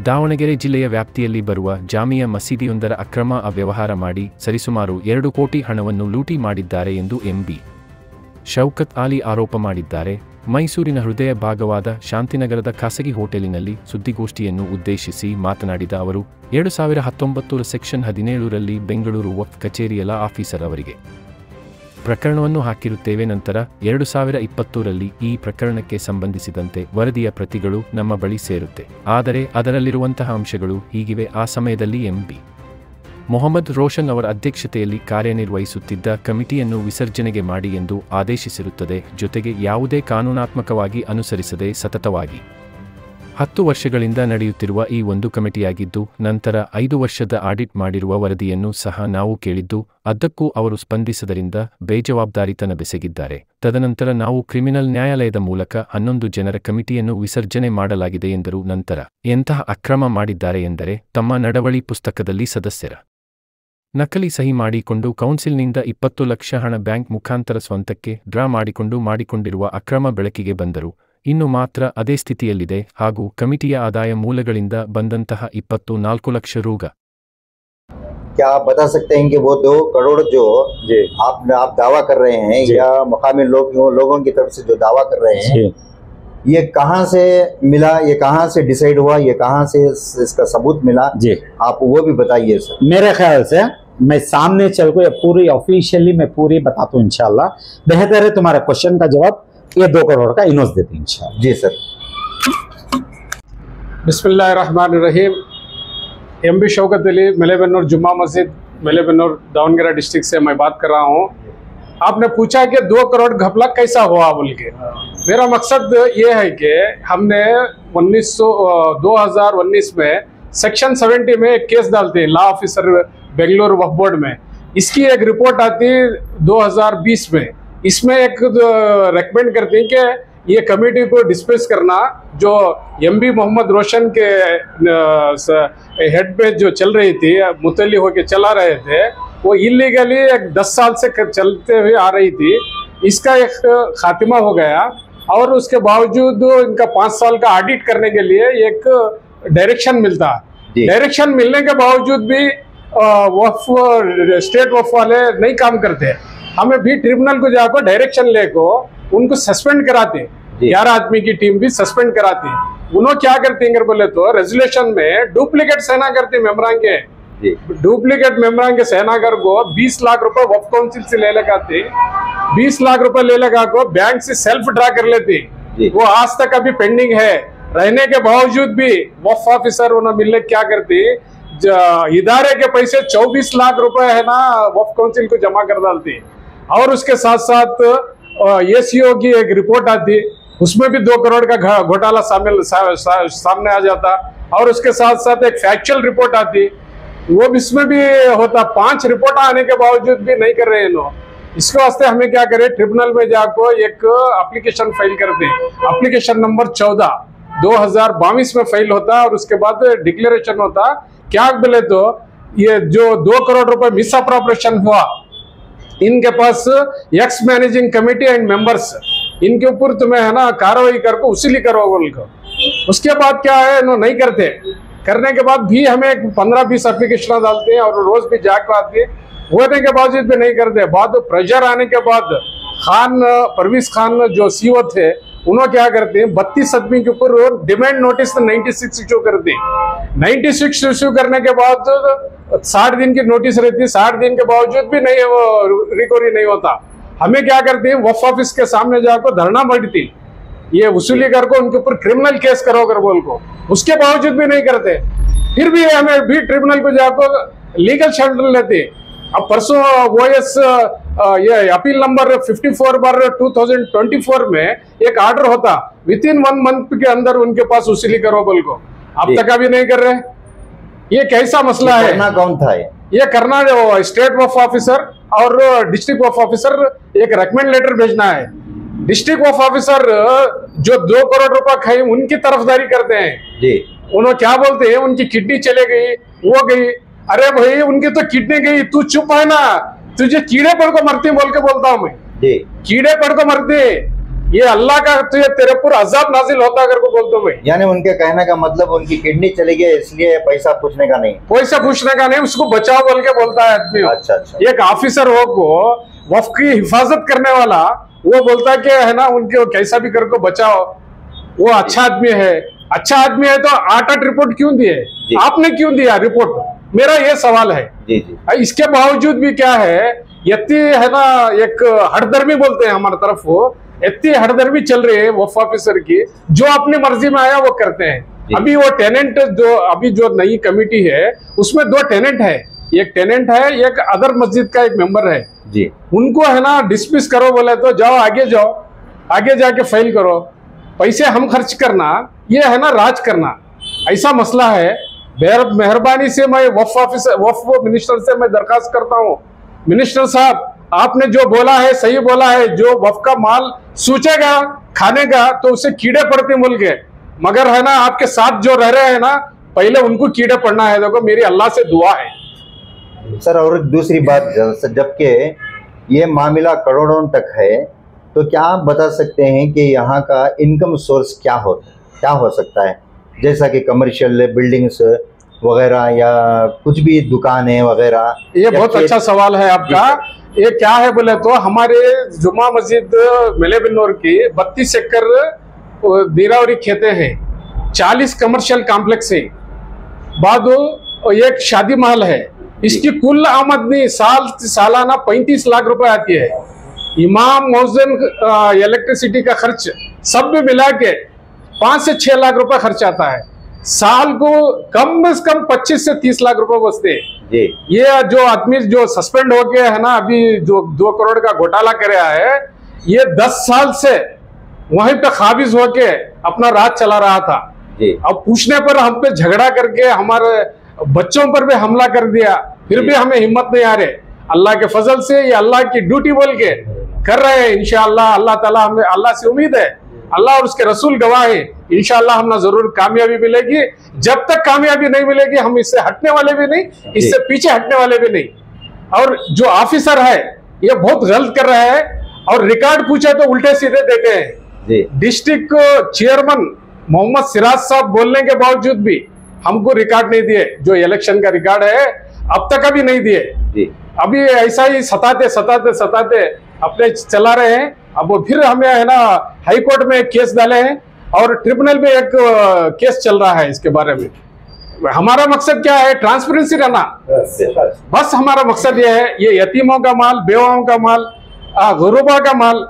ದಾವಣಗೆರೆ ಜಿಲ್ಲೆಯ ವ್ಯಾಪ್ತಿಯಲ್ಲಿ ಬರುವ ಜಾಮಿಯಾ ಮಸೀದಿಯೊಂದರ ಅಕ್ರಮ ಅವ್ಯವಹಾರ ಮಾಡಿ ಸರಿಸುಮಾರು 2 ಕೋಟಿ ಹಣವನ್ನು ಲೂಟಿ ಮಾಡಿದ್ದಾರೆ ಎಂದು ಎಂಬಿ ಶೌಕತ್ ಆಲಿ ಆರೋಪ ಮಾಡಿದ್ದಾರೆ. ಮೈಸೂರಿನ ಹೃದಯ ಭಾಗವಾದ ಶಾಂತಿನಗರದ ಖಾಸಗಿ ಹೋಟೆಲಿನಲ್ಲಿ ಸುದ್ದಿಗೋಷ್ಠಿಯನ್ನು ಉದ್ದೇಶಿಸಿ ಮಾತನಾಡಿದ ಅವರು 2019 ಸೆಕ್ಷನ್ 17ರಲ್ಲಿ ಬೆಂಗಳೂರು ವಕ್ಫ್ ಕಚೇರಿಯ ಲಾ ಆಫೀಸರ್ ಅವರಿಗೆ ಪ್ರಕರಣವನ್ನು ಹಾಕಿರುತ್ತೇವೆ. ನಂತರ 2020ರಲ್ಲಿ ಈ ಪ್ರಕರಣಕ್ಕೆ ಸಂಬಂಧಿಸಿದಂತೆ ವರದಿಯ ಪ್ರತಿಗಳು ನಮ್ಮ ಬಳಿ ಸೇರುತ್ತೆ. ಆದರೆ ಅದರಲ್ಲಿರುವಂತಹ ಅಂಶಗಳು ಹೀಗಿವೆ. ಆ ಸಮಯದಲ್ಲಿ ಎಂಬಿ ಮೊಹಮ್ಮದ್ ರೋಷನ್ ಅವರ ಅಧ್ಯಕ್ಷತೆಯಲ್ಲಿ ಕಾರ್ಯನಿರ್ವಹಿಸುತ್ತಿದ್ದ ಕಮಿಟಿಯನ್ನು ವಿಸರ್ಜನೆಗೆ ಮಾಡಿ ಎಂದು ಆದೇಶಿಸಿರುತ್ತದೆ. ಜೊತೆಗೆ ಯಾವುದೇ ಕಾನೂನಾತ್ಮಕವಾಗಿ ಅನುಸರಿಸದೆ ಸತತವಾಗಿ 10 ವರ್ಷಗಳಿಂದ ನಡೆಯುತ್ತಿರುವ ಈ ಒಂದು ಕಮಿಟಿಯಾಗಿದ್ದು, ನಂತರ 5 ವರ್ಷದ ಆಡಿಟ್ ಮಾಡಿರುವ ವರದಿಯನ್ನು ಸಹ ನಾವು ಕೇಳಿದ್ದು, ಅದಕ್ಕೂ ಅವರು ಸ್ಪಂದಿಸದರಿಂದ ಬೇಜವಾಬ್ದಾರಿತನ ಬೆಸಗಿದ್ದಾರೆ. ತದನಂತರ ನಾವು ಕ್ರಿಮಿನಲ್ ನ್ಯಾಯಾಲಯದ ಮೂಲಕ 11 ಜನರ ಕಮಿಟಿಯನ್ನು ವಿಸರ್ಜನೆ ಮಾಡಲಾಗಿದೆ ಎಂದರು. ನಂತರ ಎಂತಹ ಅಕ್ರಮ ಮಾಡಿದ್ದಾರೆ ಎಂದರೆ, ತಮ್ಮ ನಡವಳಿ ಪುಸ್ತಕದಲ್ಲಿ ಸದಸ್ಯರ ನಕಲಿ ಸಹಿ ಮಾಡಿಕೊಂಡು ಕೌನ್ಸಿಲ್ನಿಂದ 20 ಲಕ್ಷ ಹಣ ಬ್ಯಾಂಕ್ ಮುಖಾಂತರ ಸ್ವಂತಕ್ಕೆ ಡ್ರಾ ಮಾಡಿಕೊಂಡಿರುವ ಅಕ್ರಮ ಬೆಳಕಿಗೆ ಬಂದರು. ಇನ್ನು ಮಾತ್ರ ಅದೇ ಸ್ಥಿತಿಯಲ್ಲಿದೆ ಹಾಗೂ ಕಮಿಟಿಯ ಆದಾಯ ಮೂಲಗಳಿಂದ ಬಂದಂತಹ 24 ಲಕ್ಷ ರೂಗ. क्या आप बता सकते हैं कि वो 2 करोड़ जो आप दावा कर रहे हैं या मुकामी लोगों की तरफ से जो दावा कर रहे हैं, ये कहां से मिला, ये कहां से डिसाइड हुआ, ये कहां से इसका सबूत मिला जी, आप वो भी बताइए सर। मेरे ख्याल से मैं सामने चल को पूरी ऑफिशियली मैं पूरी बताता हूँ इंशाल्लाह। बेहतर है तुम्हारे क्वेश्चन का जवाब ये 2 करोड़ का इन्वेस्ट देते हैं इंशाल्लाह। जी सर। बिस्मिल्लाहिर्रहमानिर्रहीम। एमबी शौकत अली, मेलेबेन्नूर जुम्मा मस्जिद, मेलेबेन्नूर दावणगेरे डिस्ट्रिक्ट से मैं बात कर रहा हूँ। आपने पूछा कि 2 करोड़ घपला कैसा हुआ बोल के। मेरा मकसद ये है कि हमने 2019 में सेक्शन 70 में एक केस डालते हैं लॉ ऑफिसर बेंगलुरु वक्फ बोर्ड में। इसकी एक रिपोर्ट आती 2020 में। इसमें एक रेकमेंड करते हैं कि ये कमेटी को डिस्मिस करना, जो एमबी मोहम्मद रोशन के हेड पे जो चल रही थी, मुतल्ली होकर चला रहे थे, वो इलीगली 10 साल से चलते हुए आ रही थी। इसका एक खात्मा हो गया और उसके बावजूद इनका 5 साल का ऑडिट करने के लिए एक डायरेक्शन मिलता। डायरेक्शन मिलने के बावजूद भी स्टेट वक्फ वाले नहीं काम करते। हमें भी ट्रिब्यूनल को जाकर डायरेक्शन लेको उनको सस्पेंड कराते, 11 आदमी की टीम भी सस्पेंड कराती। उन्होंने क्या करते हैं बोले तो रेजोल्यूशन में डुप्लीकेट सेना करते मेम्बरान के, डुप्लीकेट मेम्बरान के सेनागर को 20 लाख रुपए वक्फ काउंसिल से ले लगाते, 20 लाख रुपए ले लगा को बैंक से सेल्फ ड्रा कर लेते। वो आज तक अभी पेंडिंग है। रहने के बावजूद भी वक्फ ऑफिसर उन्हें मिलने क्या करती, इदारे के पैसे 24 लाख रुपए है ना वक्फ काउंसिल को जमा कर डालती। और उसके साथ साथ एसीओ की एक रिपोर्ट आती, उसमें भी 2 करोड़ का घोटाला सामने आ जाता। और उसके साथ साथ एक फैक्चुअल रिपोर्ट आती, वो इसमें भी होता। 5 रिपोर्ट आने के बावजूद भी नहीं कर रहे हैं लोग। इसके वास्ते हमें क्या करें, ट्रिब्यूनल में जाकर एक एप्लीकेशन फाइल करते हैं। एप्लीकेशन नंबर 14 2022 में फाइल होता और उसके बाद डिक्लेरेशन होता। क्या बोले तो ये जो 2 करोड़ रुपए मिस अप्रोप्रिएशन हुआ, इनके पास ex managing committee and members, इनके ऊपर तुम्हें है ना कार्रवाई करके उसीली करो बोल को। उसके बाद क्या है, इन्होंने नहीं करते। करने के बाद भी हमें 15-20 एप्लीकेशन डालते हैं और रोज भी जाकर आते हैं, होने के बावजूद भी नहीं करते। बाद प्रेशर आने के बाद परवेज खान जो सीओ थे, उन्होंने क्या करते हैं 32 आदमी के ऊपर डिमांड नोटिस 96 इशू करते हैं। 96 इशू करने के बाद 60 दिन की नोटिस रहती है, 60 दिन के बावजूद भी नहीं वो रिकवरी नहीं होता। हमें क्या करते हैं वक्फ ऑफिस के सामने जाकर धरना बढ़ती, ये वसूली कर को उनके ऊपर क्रिमिनल केस करो कर बोल को, उसके बावजूद भी नहीं करते। फिर भी हमें भी ट्रिब्यूनल को जाकर लीगल शेल्टर लेते। अब परसों OS ये अपील नंबर 54/2024 में एक ऑर्डर होता, विथिन 1 मंथ के अंदर उनके पास वसूली करो बोल को, अब तक अभी नहीं कर रहे। ये कैसा मसला है? करना कौन था ये करना जो स्टेट वक्फ ऑफिसर और डिस्ट्रिक्ट वक्फ ऑफिसर एक रेकमेंड लेटर भेजना है। डिस्ट्रिक्ट वक्फ ऑफिसर जो 2 करोड़ रुपए खाई उनकी तरफदारी करते हैं जी। उन्होंने क्या बोलते हैं, उनकी किडनी चले गई, वो गई। अरे भाई उनकी तो किडनी गई, तू चुप है ना, तुझे कीड़े पड़ को मरती बोल के बोलता हूँ मैं जी। कीड़े पड़ को मरते, ये अल्लाह का तो ये तेरे पर अजाब नाजिल होता अगर को बोलते भाई। यानी उनके कहने का मतलब उनकी किडनी चली गई इसलिए पैसा पूछने का नहीं, पैसा पूछने का नहीं, उसको बचाओ बोल के बोलता है आदमी। अच्छा अच्छा। एक ऑफिसर हो को वफ की हिफाजत करने वाला वो बोलता है कि है ना उनके कैसा भी करके बचाओ, वो अच्छा आदमी है। अच्छा आदमी है तो 8 रिपोर्ट क्यों दिए, आपने क्यों दिया रिपोर्ट, मेरा ये सवाल है। जी जी। इसके बावजूद भी क्या है, इतनी है ना एक हड़दर्मी बोलते हैं हमारी तरफ, वो इतनी हड़दर्मी चल रही है वफ ऑफिसर की, जो अपनी मर्जी में आया वो करते हैं। अभी वो टेनेंट जो अभी जो नई कमेटी है उसमें 2 टेनेंट है, एक टेनेंट है, एक अदर मस्जिद का एक मेंबर है जी। उनको है ना डिसमिस करो बोले तो जाओ आगे जाके फाइल करो, पैसे हम खर्च करना, ये है ना राज करना, ऐसा मसला है। मेहरबानी से मैं वफ मिनिस्टर से मैं दरखास्त करता हूँ, मिनिस्टर साहब आपने जो बोला है सही बोला है, जो वफ का माल सूचेगा खाने का तो उसे कीड़े पड़ते मुल्क है, मगर है ना आपके साथ जो रह रहे हैं ना पहले उनको कीड़े पड़ना है, देखो मेरी अल्लाह से दुआ है। सर और दूसरी बात, जबकि ये मामला करोड़ों तक है, तो क्या आप बता सकते हैं कि यहाँ का इनकम सोर्स क्या हो सकता है, जैसा कि कमर्शियल बिल्डिंग्स वगैरह या कुछ भी दुकानें वगैरह? ये बहुत अच्छा सवाल है आपका। ये क्या है बोले तो हमारे जुमा मस्जिद मिलेबिन्नौर की 32 एकड़ दीरावरी खेते हैं, 40 कमर्शियल कॉम्प्लेक्स है, बाद एक शादी महल है, इसकी कुल आमदनी सालाना 35 लाख रुपए आती है। इमाम मौजन इलेक्ट्रिसिटी का खर्च सब में मिला के 5 से 6 लाख रुपए खर्च आता है, साल को कम से कम 25 से 30 लाख रुपए बचते हैं जी। ये जो आदमी जो सस्पेंड हो गया है ना अभी, जो 2 करोड़ का घोटाला कराया है, ये 10 साल से वहीं पे काबिज होके अपना राज चला रहा था जी। अब पूछने पर हम पे झगड़ा करके हमारे बच्चों पर भी हमला कर दिया, फिर भी हमें हिम्मत नहीं आ रहे। अल्लाह के फजल से ये अल्लाह की ड्यूटी बोल के कर रहे हैं, इंशाअल्लाह अल्लाह ताला, हमें अल्लाह से उम्मीद है, अल्लाह और उसके रसूल गवाह है, इंशाअल्लाह हमें जरूर कामयाबी मिलेगी। जब तक कामयाबी नहीं मिलेगी हम इससे हटने वाले भी नहीं, इससे पीछे हटने वाले भी नहीं। और जो ऑफिसर है ये बहुत गलत कर रहा है, और रिकॉर्ड पूछे तो उल्टे सीधे देते हैं। डिस्ट्रिक्ट चेयरमैन मोहम्मद सिराज साहब बोलने के बावजूद भी हमको रिकॉर्ड नहीं दिए, जो इलेक्शन का रिकॉर्ड है अब तक अभी नहीं दिए। अभी ऐसा ही सताते अपने चला रहे हैं। अब वो फिर हमें है ना हाई कोर्ट में एक केस डाले हैं और ट्रिब्यूनल में एक केस चल रहा है इसके बारे में। हमारा मकसद क्या है, ट्रांसपेरेंसी रहना, बस हमारा मकसद ये है। ये यतीमों का माल, बेवाओं का माल, गुरुबा का माल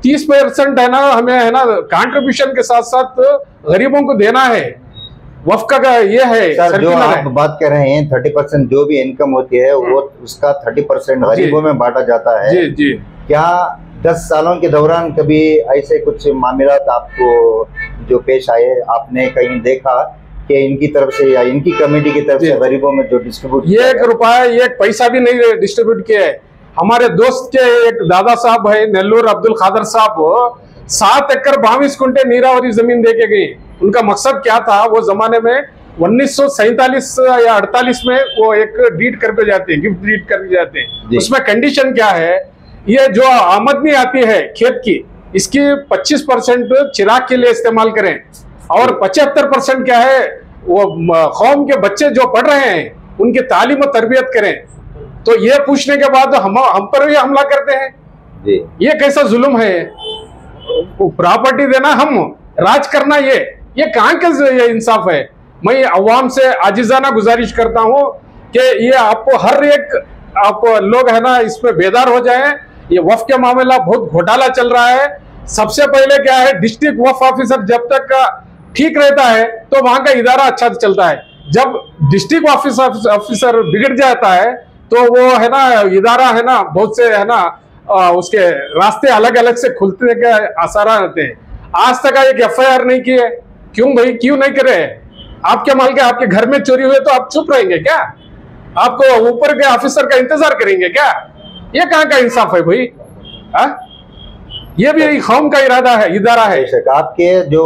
30% है ना, हमें है ना कंट्रीब्यूशन के साथ साथ गरीबों को देना है। वफ का ये है सर, जो आप बात कर रहे हैं 30% जो भी इनकम होती है वो उसका 30% गरीबों में बांटा जाता है जी जी। क्या 10 सालों के दौरान कभी ऐसे कुछ मामला आपको जो पेश आए, आपने कहीं देखा कि इनकी तरफ से या इनकी कमेटी की तरफ से गरीबों में जो डिस्ट्रीब्यूट, ये 1 रुपया 1 पैसा भी नहीं डिस्ट्रीब्यूट किया है? हमारे दोस्त के एक दादा साहब है नेल्लूर अब्दुल खादर साहब, 7 एकड़ 22 कुंटे नीरावरी जमीन दे के गई। उनका मकसद क्या था, वो जमाने में 1947 या 48 में वो एक डीड करके जाते हैं, गिफ्ट डीड करके जाते हैं। उसमें कंडीशन क्या है, ये जो आमदनी आती है खेत की, इसकी 25% चिराग के लिए इस्तेमाल करें और 75% क्या है वो कौम के बच्चे जो पढ़ रहे हैं उनकी तालीम और तरबियत करें। तो ये पूछने के बाद हम पर भी हमला करते हैं जी। ये कैसा जुल्म है, प्रॉपर्टी देना, हम राज करना, ये कहाँ का ये इंसाफ है। मैं अवाम से आजिजाना गुजारिश करता हूँ कि ये आपको हर एक आप लोग है ना इसमें बेदार हो जाएं। ये वफ के मामला बहुत घोटाला चल रहा है। सबसे पहले क्या है, डिस्ट्रिक्ट वफ ऑफिसर जब तक ठीक रहता है तो वहां का इदारा अच्छा चलता है। जब डिस्ट्रिक्ट ऑफिसर बिगड़ जाता है तो वो है ना इदारा है ना बहुत से है ना उसके रास्ते अलग अलग से खुलने के आसार रहते हैं। आज तक एक FIR नहीं की है, क्यों भाई, क्यों नहीं करे? आपके माल के आपके घर में चोरी हुए तो आप चुप रहेंगे क्या? आपको ऊपर के ऑफिसर का इंतजार करेंगे क्या? ये कहाँ का इंसाफ है भाई? ये भी कौम का इदारा है। आपके जो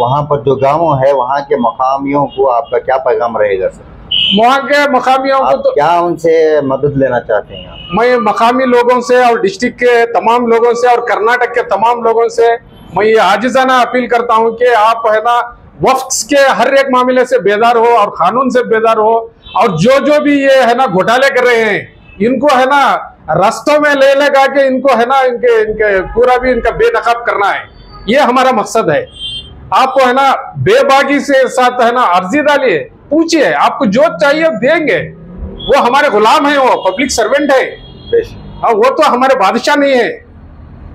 वहाँ पर जो गाँव है वहाँ के मकामियों को आपका क्या पैगाम रहेगा सर? वहाँ के मकामियों को तो क्या उनसे मदद लेना चाहते हैं आप? मैं मकामी लोगों से और डिस्ट्रिक्ट के तमाम लोगों से और कर्नाटक के तमाम लोगों से मैं ये आजिजाना अपील करता हूं कि आप है ना वक्फ के हर एक मामले से बेदार हो और कानून से बेदार हो, और जो भी ये है ना घोटाले कर रहे हैं इनको है ना रास्तों में ले लगा के इनको है ना इनके पूरा भी इनका बेनकाब करना है, ये हमारा मकसद है। आप है ना बेबाकी से साथ है ना अर्जी डालिए, पूछिए, आपको जो चाहिए देंगे। वो हमारे गुलाम है, वो पब्लिक सर्वेंट है, वो तो हमारे बादशाह नहीं है।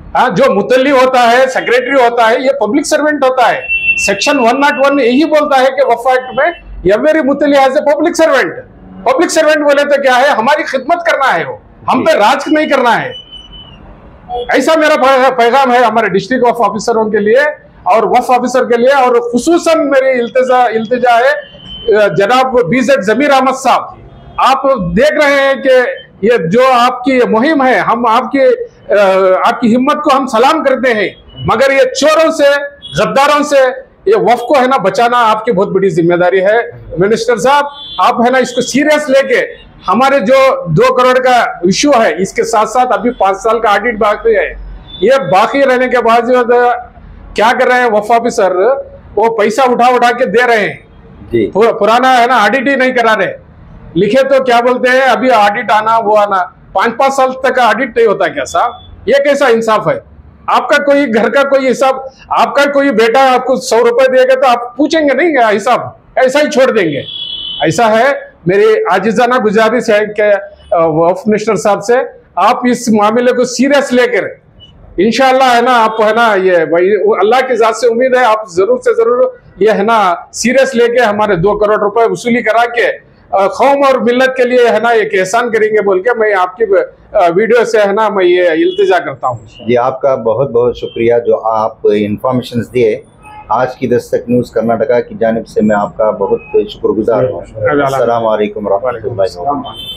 हाँ, जो मुतल्ली होता है, सेक्रेटरी होता है, ये पब्लिक सर्वेंट होता है। सेक्शन 101 यही बोलता है कि वक्फ एक्ट में every mutawalli is a public servant. Public servant बोले तो क्या है, हमारी खिदमत करना है, वो हम पे राज नहीं करना है। ऐसा मेरा पैगाम है हमारे डिस्ट्रिक्ट ऑफ ऑफिसरों के लिए और वक्फ ऑफिसर के लिए, और खुसूसन मेरी इल्तिजा है जनाब बीजेड जमीर अहमद साहब, आप देख रहे हैं कि ये जो आपकी मुहिम है, हम आपकी हिम्मत को हम सलाम करते हैं, मगर ये चोरों से, गद्दारों से ये वक्फ को है ना बचाना आपकी बहुत बड़ी जिम्मेदारी है। मिनिस्टर साहब, आप है ना इसको सीरियस लेके हमारे जो 2 करोड़ का इश्यू है, इसके साथ साथ अभी 5 साल का ऑडिट बाकी है, ये बाकी रहने के बावजूद क्या कर रहे हैं वक्फ ऑफिसर, वो पैसा उठा के दे रहे हैं, पुराना है ना ऑडिट ही नहीं करा रहे। लिखे तो क्या बोलते हैं, अभी ऑडिट आना वो आना, 5-5 साल तक का ऑडिट नहीं होता क्या साहब? ये कैसा इंसाफ है? आपका कोई घर का कोई हिसाब, आपका कोई बेटा आपको 100 रुपए देगा तो आप पूछेंगे नहीं क्या हिसाब, ऐसा ही छोड़ देंगे? ऐसा है। मेरी आजिजाना गुजारिश है कि वक्फ मिनिस्टर साहब से आप इस मामले को सीरियस लेकर इंशाअल्लाह है ना, आप है ना ये भाई अल्लाह की जात से उम्मीद है आप जरूर से जरूर ये है ना सीरियस लेके हमारे 2 करोड़ रुपए वसूली करा के कौम और मिल्लत के लिए है ना एक एहसान करेंगे बोल के मैं आपकी वीडियो से है ना मैं ये इल्तिजा करता हूँ। जी, आपका बहुत बहुत शुक्रिया जो आप इंफॉर्मेशन दिए। आज की दस्तक न्यूज़ कर्नाटका की जानिब से मैं आपका बहुत शुक्रगुजार हूँ। अस्सलाम वालेकुम रहमतुल्लाहि व बरकातहू।